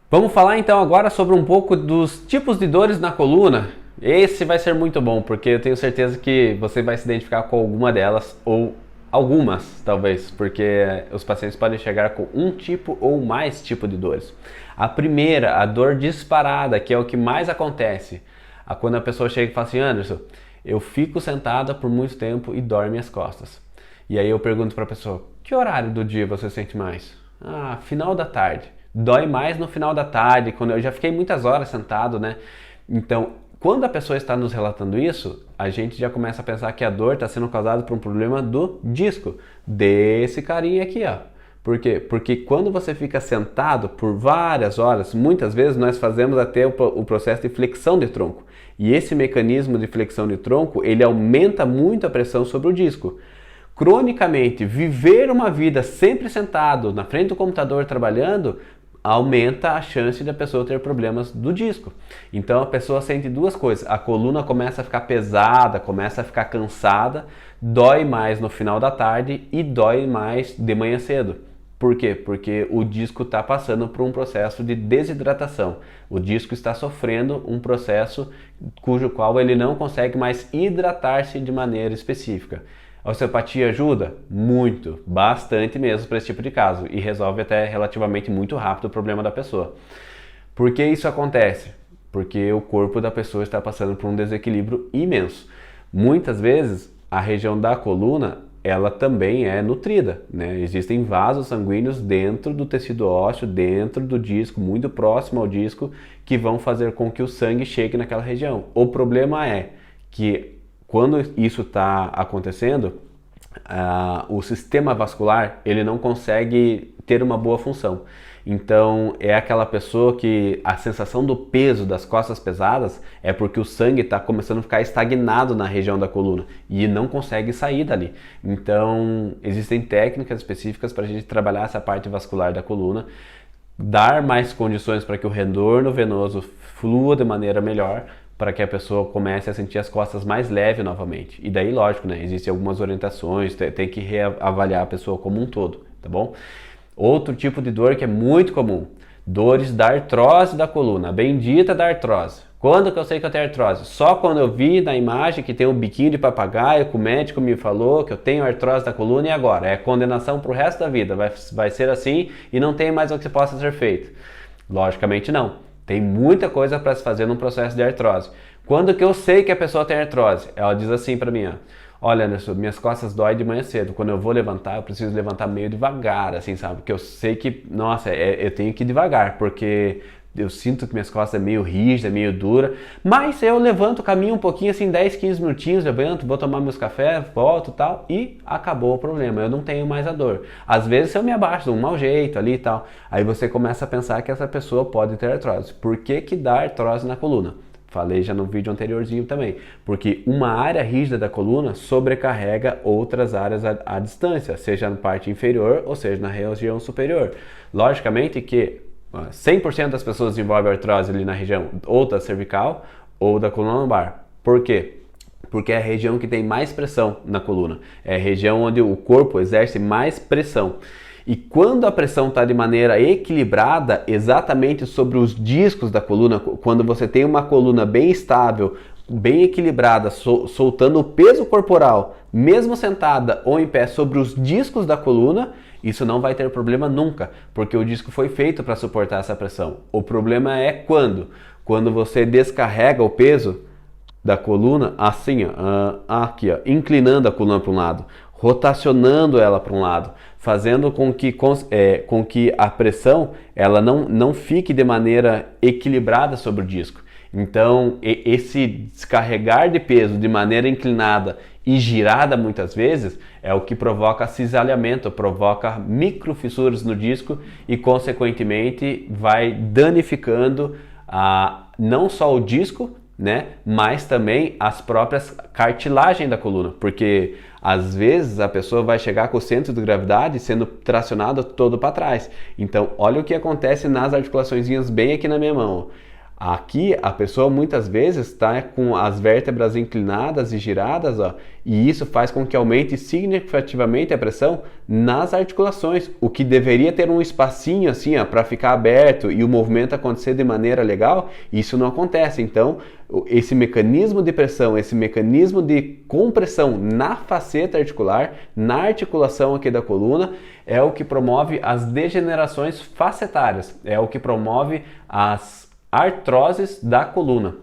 Vamos falar então agora sobre um pouco dos tipos de dores na coluna. Esse vai ser muito bom, porque eu tenho certeza que você vai se identificar com alguma delas, ou algumas talvez, porque os pacientes podem chegar com um tipo ou mais tipo de dores. A primeira, a dor disparada, que é o que mais acontece, quando a pessoa chega e fala assim: Anderson, eu fico sentada por muito tempo e dói minhas costas. E aí eu pergunto para a pessoa: que horário do dia você sente mais? Ah, final da tarde. Dói mais no final da tarde, quando eu já fiquei muitas horas sentado, né? Então, quando a pessoa está nos relatando isso, a gente já começa a pensar que a dor está sendo causada por um problema do disco, desse carinha aqui, ó. Por quê? Porque quando você fica sentado por várias horas, muitas vezes nós fazemos até o processo de flexão de tronco. E esse mecanismo de flexão de tronco, ele aumenta muito a pressão sobre o disco. Cronicamente, viver uma vida sempre sentado na frente do computador trabalhando aumenta a chance da pessoa ter problemas do disco. Então a pessoa sente duas coisas: a coluna começa a ficar pesada, começa a ficar cansada, dói mais no final da tarde e dói mais de manhã cedo. Por quê? Porque o disco está passando por um processo de desidratação. O disco está sofrendo um processo cujo qual ele não consegue mais hidratar-se de maneira específica. A osteopatia ajuda? Muito, bastante mesmo para esse tipo de caso, e resolve até relativamente muito rápido o problema da pessoa. Por que isso acontece? Porque o corpo da pessoa está passando por um desequilíbrio imenso. Muitas vezes a região da coluna ela também é nutrida, né? Existem vasos sanguíneos dentro do tecido ósseo, dentro do disco, muito próximo ao disco, que vão fazer com que o sangue chegue naquela região. O problema é que quando isso está acontecendo, o sistema vascular ele não consegue ter uma boa função. Então é aquela pessoa que a sensação do peso, das costas pesadas, é porque o sangue está começando a ficar estagnado na região da coluna e não consegue sair dali. Então existem técnicas específicas para a gente trabalhar essa parte vascular da coluna, dar mais condições para que o retorno venoso flua de maneira melhor, para que a pessoa comece a sentir as costas mais leves novamente. E daí, lógico, né, existem algumas orientações, tem que reavaliar a pessoa como um todo, tá bom? Outro tipo de dor que é muito comum, dores da artrose da coluna, a bendita da artrose. Quando que eu sei que eu tenho artrose? Só quando eu vi na imagem que tem um biquinho de papagaio, que o médico me falou que eu tenho artrose da coluna, e agora? É condenação pro resto da vida, vai ser assim e não tem mais o que possa ser feito. Logicamente não. Tem muita coisa para se fazer num processo de artrose. Quando que eu sei que a pessoa tem artrose? Ela diz assim para mim: ó, olha, Anderson, minhas costas doem de manhã cedo. Quando eu vou levantar, eu preciso levantar meio devagar, assim, sabe? Porque eu sei que, nossa, eu tenho que ir devagar, porque eu sinto que minhas costas é meio rígida, meio dura. Mas eu levanto, caminho um pouquinho, assim, 10, 15 minutinhos, levanto, vou tomar meus cafés, volto e tal, e acabou o problema. Eu não tenho mais a dor. Às vezes eu me abaixo de um mau jeito ali e tal. Aí você começa a pensar que essa pessoa pode ter artrose. Por que que dá artrose na coluna? Falei já no vídeo anteriorzinho também, porque uma área rígida da coluna sobrecarrega outras áreas à distância, seja na parte inferior ou seja na região superior. Logicamente que 100% das pessoas desenvolvem artrose ali na região ou da cervical ou da coluna lombar. Por quê? Porque é a região que tem mais pressão na coluna, é a região onde o corpo exerce mais pressão. E quando a pressão está de maneira equilibrada exatamente sobre os discos da coluna, quando você tem uma coluna bem estável, bem equilibrada, soltando o peso corporal, mesmo sentada ou em pé sobre os discos da coluna, isso não vai ter problema nunca, porque o disco foi feito para suportar essa pressão. O problema é quando você descarrega o peso da coluna assim, ó, aqui, ó, inclinando a coluna para um lado, rotacionando ela para um lado, fazendo com que a pressão ela não fique de maneira equilibrada sobre o disco. Então, esse descarregar de peso de maneira inclinada e girada muitas vezes é o que provoca cisalhamento, provoca microfissuras no disco e, consequentemente, vai danificando não só o disco, né, mas também as próprias cartilagens da coluna, porque às vezes a pessoa vai chegar com o centro de gravidade sendo tracionado todo para trás. Então, olha o que acontece nas articulaçõezinhas bem aqui na minha mão. Aqui a pessoa muitas vezes está com as vértebras inclinadas e giradas, ó, e isso faz com que aumente significativamente a pressão nas articulações, o que deveria ter um espacinho assim para ficar aberto e o movimento acontecer de maneira legal, isso não acontece. Então, esse mecanismo de pressão, esse mecanismo de compressão na faceta articular, na articulação aqui da coluna, é o que promove as degenerações facetárias, é o que promove as artroses da coluna.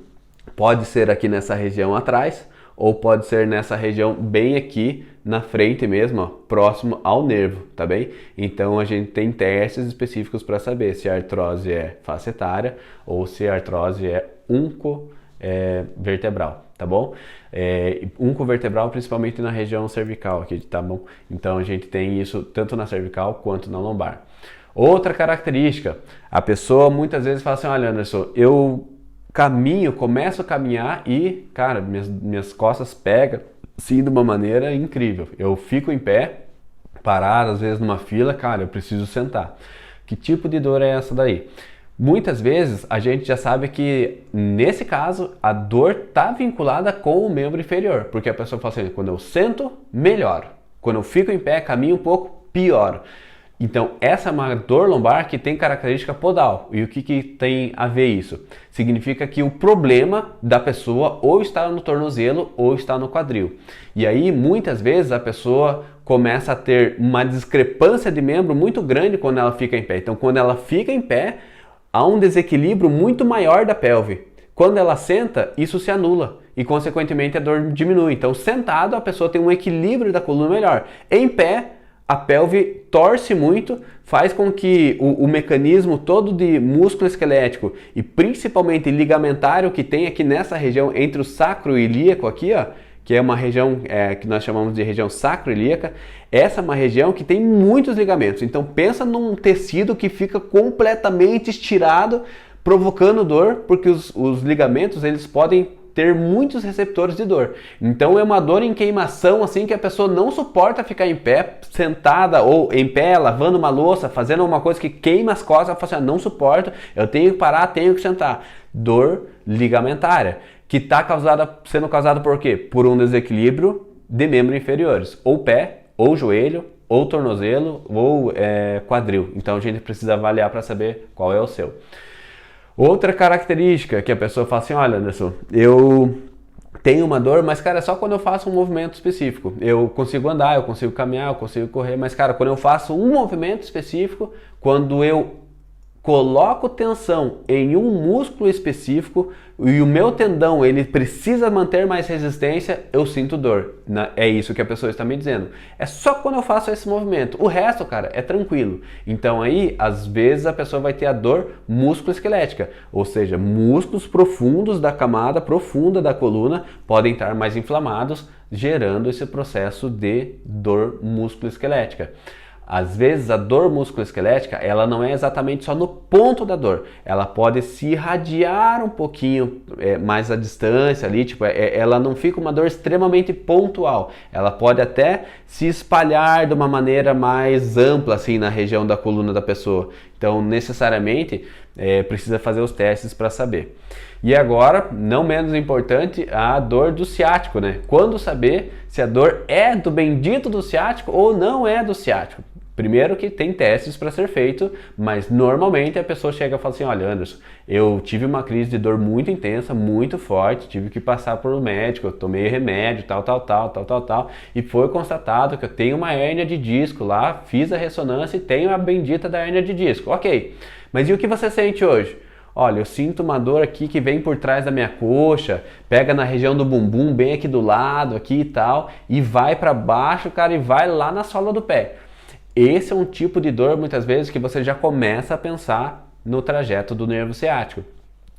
Pode ser aqui nessa região atrás ou pode ser nessa região bem aqui na frente mesmo, ó, próximo ao nervo, tá bem? Então a gente tem testes específicos para saber se a artrose é facetária ou se a artrose é vertebral, tá bom? Uncovertebral principalmente na região cervical aqui, tá bom? Então a gente tem isso tanto na cervical quanto na lombar. Outra característica, a pessoa muitas vezes fala assim, olha Anderson, eu começo a caminhar e, cara, minhas costas pegam assim de uma maneira incrível. Eu fico em pé, parado às vezes numa fila, cara, eu preciso sentar. Que tipo de dor é essa daí? Muitas vezes a gente já sabe que nesse caso a dor está vinculada com o membro inferior, porque a pessoa fala assim, quando eu sento, melhoro. Quando eu fico em pé, caminho um pouco, pioro. Então, essa é uma dor lombar que tem característica podal. E o que tem a ver isso? Significa que o problema da pessoa ou está no tornozelo ou está no quadril. E aí, muitas vezes, a pessoa começa a ter uma discrepância de membro muito grande quando ela fica em pé. Então, quando ela fica em pé, há um desequilíbrio muito maior da pelve. Quando ela senta, isso se anula e, consequentemente, a dor diminui. Então, sentado, a pessoa tem um equilíbrio da coluna melhor. Em pé, a pelve torce muito, faz com que o mecanismo todo de músculo esquelético e principalmente ligamentário que tem aqui nessa região entre o sacro e ilíaco aqui, ó, que é uma região que nós chamamos de região sacroilíaca, essa é uma região que tem muitos ligamentos. Então pensa num tecido que fica completamente estirado, provocando dor, porque os ligamentos eles podem ter muitos receptores de dor. Então é uma dor em queimação assim que a pessoa não suporta ficar em pé, sentada ou em pé, lavando uma louça, fazendo uma coisa que queima as costas, ela fala assim, não suporto, eu tenho que parar, tenho que sentar. Dor ligamentária, que está sendo causada por quê? Por um desequilíbrio de membros inferiores, ou pé, ou joelho, ou tornozelo, ou quadril. Então a gente precisa avaliar para saber qual é o seu. Outra característica que a pessoa fala assim, olha Anderson, eu tenho uma dor, mas cara, é só quando eu faço um movimento específico. Eu consigo andar, eu consigo caminhar, eu consigo correr, mas cara, quando eu faço um movimento específico, quando eu coloco tensão em um músculo específico e o meu tendão ele precisa manter mais resistência, eu sinto dor. É isso que a pessoa está me dizendo. É só quando eu faço esse movimento. O resto, cara, é tranquilo. Então aí, às vezes a pessoa vai ter a dor músculo-esquelética, ou seja, músculos profundos da camada profunda da coluna podem estar mais inflamados, gerando esse processo de dor músculo-esquelética. Às vezes a dor musculoesquelética ela não é exatamente só no ponto da dor, ela pode se irradiar um pouquinho mais à distância ali, tipo, ela não fica uma dor extremamente pontual, ela pode até se espalhar de uma maneira mais ampla assim na região da coluna da pessoa. Então necessariamente precisa fazer os testes para saber. E agora, não menos importante, a dor do ciático, né? Quando saber se a dor é do bendito do ciático ou não é do ciático? Primeiro que tem testes para ser feito, mas normalmente a pessoa chega e fala assim, olha Anderson, eu tive uma crise de dor muito intensa, muito forte, tive que passar por um médico, eu tomei remédio, tal, e foi constatado que eu tenho uma hérnia de disco lá, fiz a ressonância e tenho a bendita da hérnia de disco. Ok, mas e o que você sente hoje? Olha, eu sinto uma dor aqui que vem por trás da minha coxa, pega na região do bumbum, bem aqui do lado, aqui e tal, e vai para baixo, cara, e vai lá na sola do pé. Esse é um tipo de dor, muitas vezes, que você já começa a pensar no trajeto do nervo ciático.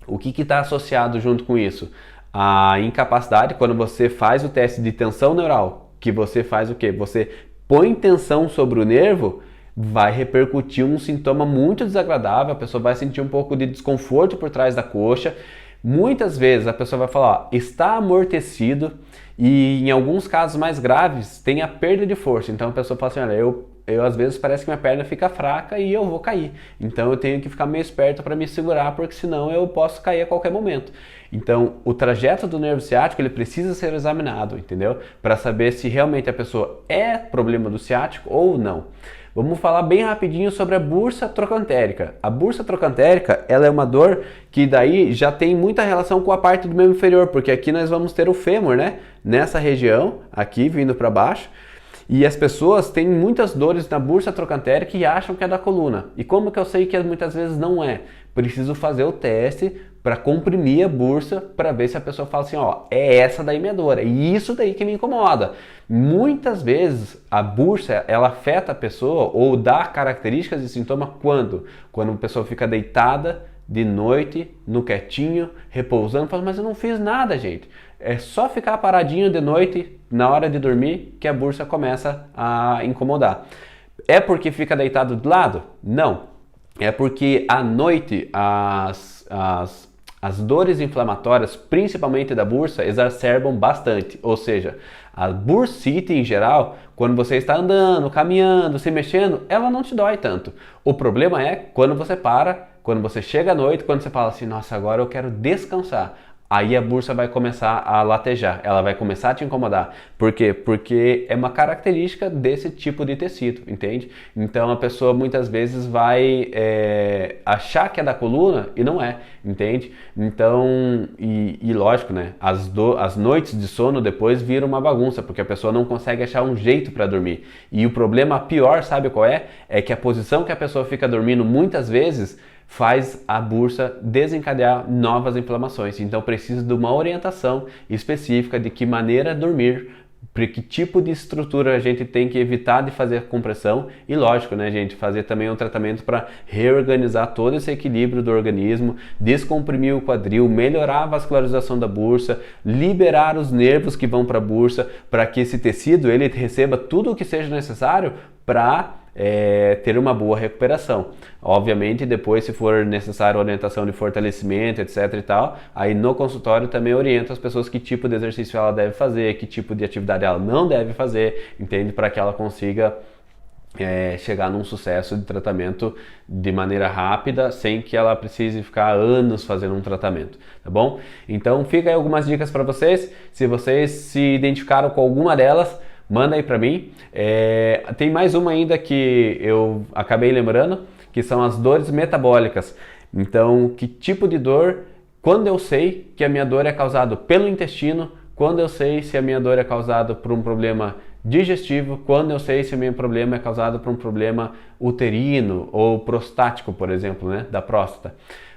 O que está associado junto com isso? A incapacidade, quando você faz o teste de tensão neural, que você faz o quê? Você põe tensão sobre o nervo, vai repercutir um sintoma muito desagradável, a pessoa vai sentir um pouco de desconforto por trás da coxa. Muitas vezes a pessoa vai falar, ó, está amortecido e em alguns casos mais graves tem a perda de força. Então a pessoa fala assim, olha, eu às vezes parece que minha perna fica fraca e eu vou cair. Então eu tenho que ficar meio esperto para me segurar, porque senão eu posso cair a qualquer momento. Então o trajeto do nervo ciático ele precisa ser examinado, entendeu? Para saber se realmente a pessoa é problema do ciático ou não. Vamos falar bem rapidinho sobre a bursa trocantérica. A bursa trocantérica, ela é uma dor que daí já tem muita relação com a parte do membro inferior, porque aqui nós vamos ter o fêmur, né? Nessa região, aqui vindo para baixo. E as pessoas têm muitas dores na bursa trocantérica e acham que é da coluna. E como que eu sei que muitas vezes não é? Preciso fazer o teste para comprimir a bursa para ver se a pessoa fala assim, ó, é essa daí minha dor, é isso daí que me incomoda. Muitas vezes a bursa ela afeta a pessoa ou dá características de sintoma quando a pessoa fica deitada de noite, no quietinho, repousando, fala, mas eu não fiz nada, gente. É só ficar paradinho de noite, na hora de dormir, que a bursa começa a incomodar. É porque fica deitado de lado? Não. É porque à noite as dores inflamatórias, principalmente da bursa, exacerbam bastante. Ou seja, a bursite em geral, quando você está andando, caminhando, se mexendo, ela não te dói tanto. O problema é quando você para, quando você chega à noite, quando você fala assim, nossa, agora eu quero descansar. Aí a bursa vai começar a latejar, ela vai começar a te incomodar. Por quê? Porque é uma característica desse tipo de tecido, entende? Então a pessoa muitas vezes vai achar que é da coluna e não é, entende? Então, e lógico, né? As noites de sono depois viram uma bagunça, porque a pessoa não consegue achar um jeito para dormir. E o problema pior, sabe qual é? É que a posição que a pessoa fica dormindo muitas vezes faz a bursa desencadear novas inflamações. Então precisa de uma orientação específica de que maneira dormir, para que tipo de estrutura a gente tem que evitar de fazer compressão e lógico, né, gente, fazer também um tratamento para reorganizar todo esse equilíbrio do organismo, descomprimir o quadril, melhorar a vascularização da bursa, liberar os nervos que vão para a bursa, para que esse tecido ele receba tudo o que seja necessário para ter uma boa recuperação. Obviamente, depois, se for necessário orientação de fortalecimento, etc e tal, aí no consultório também oriento as pessoas que tipo de exercício ela deve fazer, que tipo de atividade ela não deve fazer, entende? Para que ela consiga chegar num sucesso de tratamento de maneira rápida, sem que ela precise ficar anos fazendo um tratamento, tá bom? Então, fica aí algumas dicas para vocês. Se vocês se identificaram com alguma delas, manda aí pra mim. Tem mais uma ainda que eu acabei lembrando, que são as dores metabólicas. Então, que tipo de dor, quando eu sei que a minha dor é causada pelo intestino, quando eu sei se a minha dor é causada por um problema digestivo, quando eu sei se o meu problema é causado por um problema uterino ou prostático, por exemplo, né, da próstata.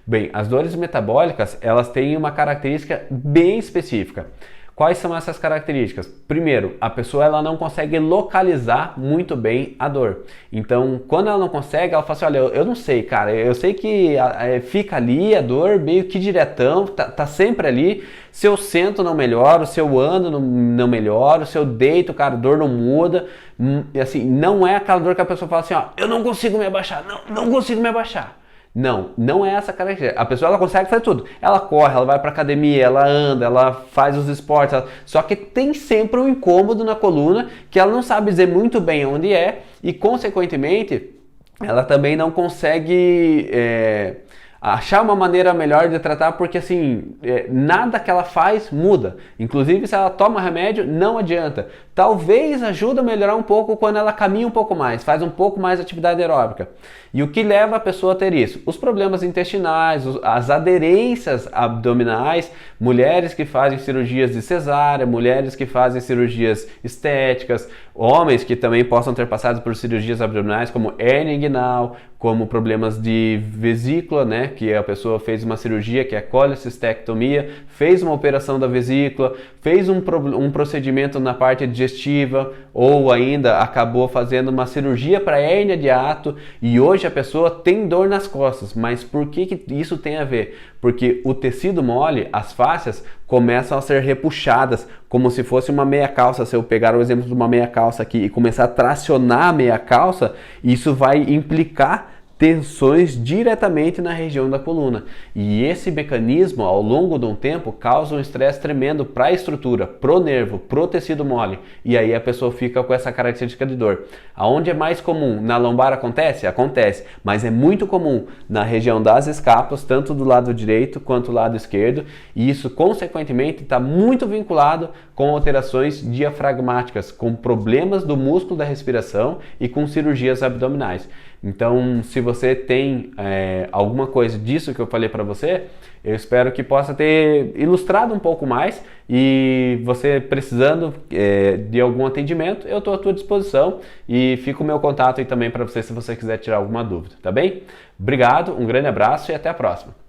Bem, as dores metabólicas, elas têm uma característica bem específica. Quais são essas características? Primeiro, a pessoa ela não consegue localizar muito bem a dor. Então, quando ela não consegue, ela fala assim, olha, eu não sei, cara, eu sei que fica ali a dor meio que diretão, tá sempre ali. Se eu sento não melhoro, se eu ando não melhoro, se eu deito, cara, a dor não muda. E assim, não é aquela dor que a pessoa fala assim, ó, eu não consigo me abaixar, não consigo me abaixar. Não é essa característica. A pessoa ela consegue fazer tudo. Ela corre, ela vai para academia, ela anda, ela faz os esportes. Só que tem sempre um incômodo na coluna que ela não sabe dizer muito bem onde é e, consequentemente, ela também não consegue achar uma maneira melhor de tratar, porque assim, nada que ela faz muda. Inclusive, se ela toma remédio, não adianta. Talvez ajude a melhorar um pouco quando ela caminha um pouco mais, faz um pouco mais de atividade aeróbica. E o que leva a pessoa a ter isso? Os problemas intestinais, as aderências abdominais, mulheres que fazem cirurgias de cesárea, mulheres que fazem cirurgias estéticas, homens que também possam ter passado por cirurgias abdominais como hernia inguinal, como problemas de vesícula, né, que a pessoa fez uma cirurgia que é a colecistectomia, fez uma operação da vesícula, fez um procedimento na parte digestiva ou ainda acabou fazendo uma cirurgia para hérnia de hiato e hoje a pessoa tem dor nas costas. Mas por que isso tem a ver? Porque o tecido mole, as fáscias, começam a ser repuxadas como se fosse uma meia calça. Se eu pegar o exemplo de uma meia calça aqui e começar a tracionar a meia calça, isso vai implicar tensões diretamente na região da coluna. E esse mecanismo, ao longo de um tempo, causa um estresse tremendo para a estrutura, pro nervo, pro tecido mole. E aí a pessoa fica com essa característica de dor. Aonde é mais comum? Na lombar acontece? Acontece. Mas é muito comum na região das escápulas, tanto do lado direito quanto do lado esquerdo. E isso, consequentemente, está muito vinculado com alterações diafragmáticas, com problemas do músculo da respiração e com cirurgias abdominais. Então, se você tem alguma coisa disso que eu falei para você, eu espero que possa ter ilustrado um pouco mais, e você precisando de algum atendimento, eu estou à tua disposição e fica o meu contato aí também para você se você quiser tirar alguma dúvida, tá bem? Obrigado, um grande abraço e até a próxima.